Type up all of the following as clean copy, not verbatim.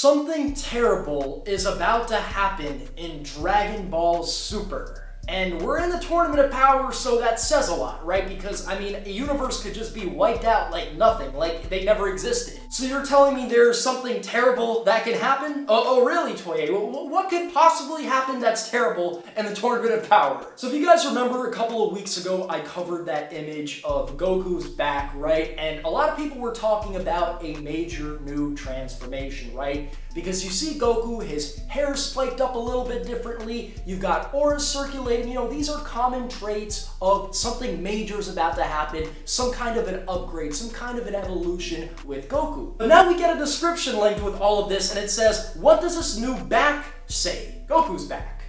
Something terrible is about to happen in Dragon Ball Super. And we're in the Tournament of Power, so that says a lot, right? Because, I mean, a universe could just be wiped out like nothing, like they never existed. So you're telling me there's something terrible that can happen? Oh really, Toye? What could possibly happen that's terrible in the Tournament of Power? So if you guys remember, a couple of weeks ago, I covered that image of Goku's back, right? And a lot of people were talking about a major new transformation, right? Because you see Goku, his hair spiked up a little bit differently, you've got auras circulating, you know, these are common traits of something major is about to happen, some kind of an upgrade, some kind of an evolution with Goku. But now we get a description linked with all of this, and it says, what does this new back say? Goku's back.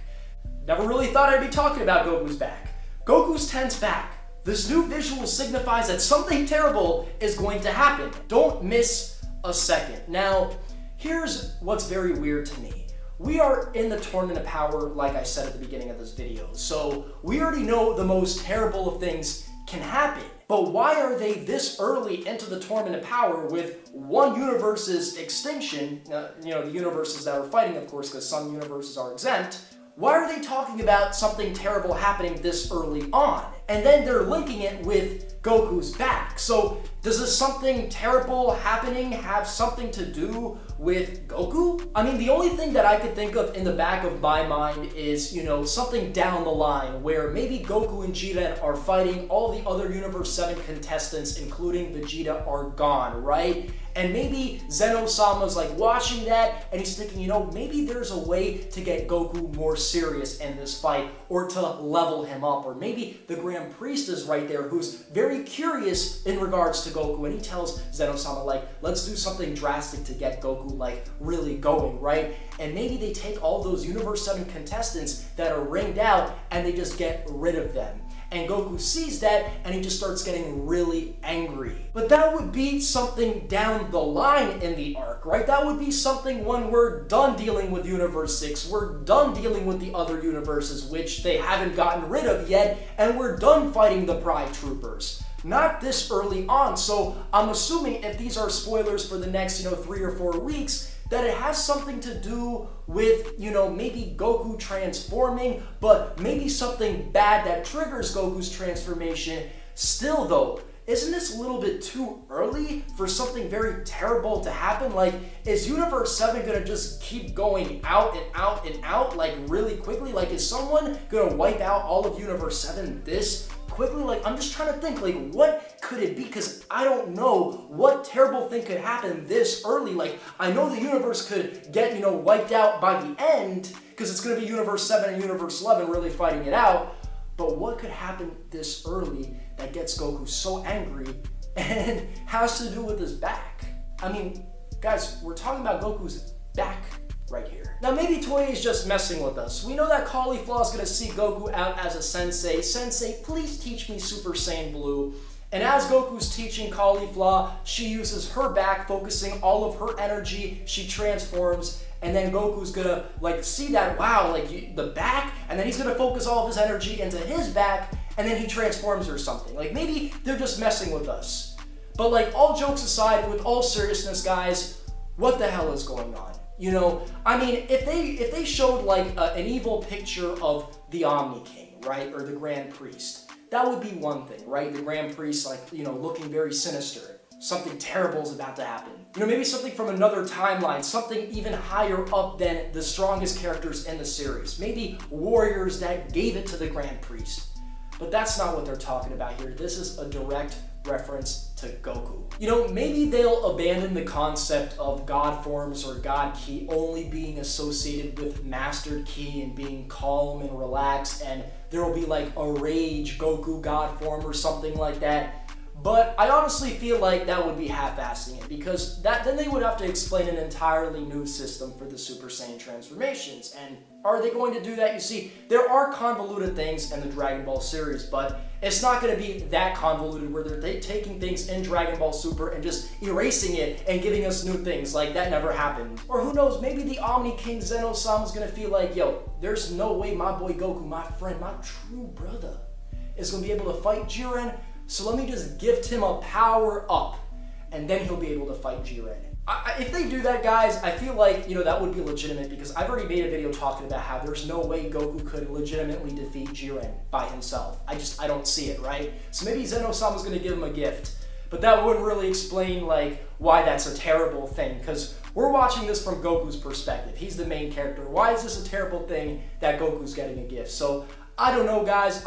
Never really thought I'd be talking about Goku's back. Goku's 10th back. This new visual signifies that something terrible is going to happen. Don't miss a second. Now, here's what's very weird to me. We are in the Tournament of Power, like I said at the beginning of this video, so we already know the most terrible of things can happen. But why are they this early into the Tournament of Power with one universe's extinction, you know, the universes that are fighting, of course, because some universes are exempt? Why are they talking about something terrible happening this early on? And then they're linking it with Goku's back. So does this something terrible happening have something to do with Goku? I mean, the only thing that I could think of in the back of my mind is, you know, something down the line where maybe Goku and Jiren are fighting, all the other Universe 7 contestants, including Vegeta, are gone, right? And maybe Zeno-sama's like watching that and he's thinking, you know, maybe there's a way to get Goku more serious in this fight or to level him up. Or maybe the Grand Priest is right there who's very curious in regards to Goku, and he tells Zeno-sama like, let's do something drastic to get Goku like really going, right? And maybe they take all those Universe 7 contestants that are ringed out and they just get rid of them. And Goku sees that and he just starts getting really angry. But that would be something down the line in the arc, right? That would be something when we're done dealing with Universe 6, we're done dealing with the other universes, which they haven't gotten rid of yet, and we're done fighting the Pride Troopers. Not this early on, so I'm assuming if these are spoilers for the next, 3 or 4 weeks, that it has something to do with, maybe Goku transforming, but maybe something bad that triggers Goku's transformation. Still though, isn't this a little bit too early for something very terrible to happen? Like, is Universe 7 gonna just keep going out and out and out, like really quickly? Like, is someone gonna wipe out all of Universe 7 this quickly? Like, I'm just trying to think, like, what could it be? Because I don't know what terrible thing could happen this early. Like, I know the universe could get, wiped out by the end, because it's going to be Universe 7 and Universe 11 really fighting it out. But what could happen this early that gets Goku so angry and has to do with his back? I mean, guys, we're talking about Goku's back right here. Now maybe Toei is just messing with us. We know that Caulifla is going to seek Goku out as a sensei. Sensei, please teach me Super Saiyan Blue. And as Goku's teaching Caulifla, she uses her back, focusing all of her energy. She transforms, and then Goku's gonna see that, wow, the back, and then he's gonna focus all of his energy into his back, and then he transforms or something. Like, maybe they're just messing with us. But all jokes aside, with all seriousness, guys, what the hell is going on? I mean, if they showed an evil picture of the Omni King, right, or the Grand Priest, that would be one thing, right? The Grand Priest, looking very sinister. Something terrible is about to happen. Maybe something from another timeline, something even higher up than the strongest characters in the series. Maybe warriors that gave it to the Grand Priest. But that's not what they're talking about here. This is a direct reference to Goku. Maybe they'll abandon the concept of God forms or God Ki only being associated with Mastered Ki and being calm and relaxed, and there will be a rage Goku God form or something like that. But I honestly feel like that would be half-assing it, because then they would have to explain an entirely new system for the Super Saiyan transformations. And are they going to do that? You see, there are convoluted things in the Dragon Ball series, but it's not going to be that convoluted where they're taking things in Dragon Ball Super and just erasing it and giving us new things. That never happened. Or who knows, maybe the Omni King Zeno-sama is going to feel like, yo, there's no way my boy Goku, my friend, my true brother, is going to be able to fight Jiren. So let me just gift him a power up, and then he'll be able to fight Jiren. If they do that, guys, I feel like, that would be legitimate, because I've already made a video talking about how there's no way Goku could legitimately defeat Jiren by himself. I don't see it, right? So maybe Zeno-sama's gonna give him a gift, but that wouldn't really explain, like, why that's a terrible thing, because we're watching this from Goku's perspective. He's the main character. Why is this a terrible thing that Goku's getting a gift? So, I don't know, guys.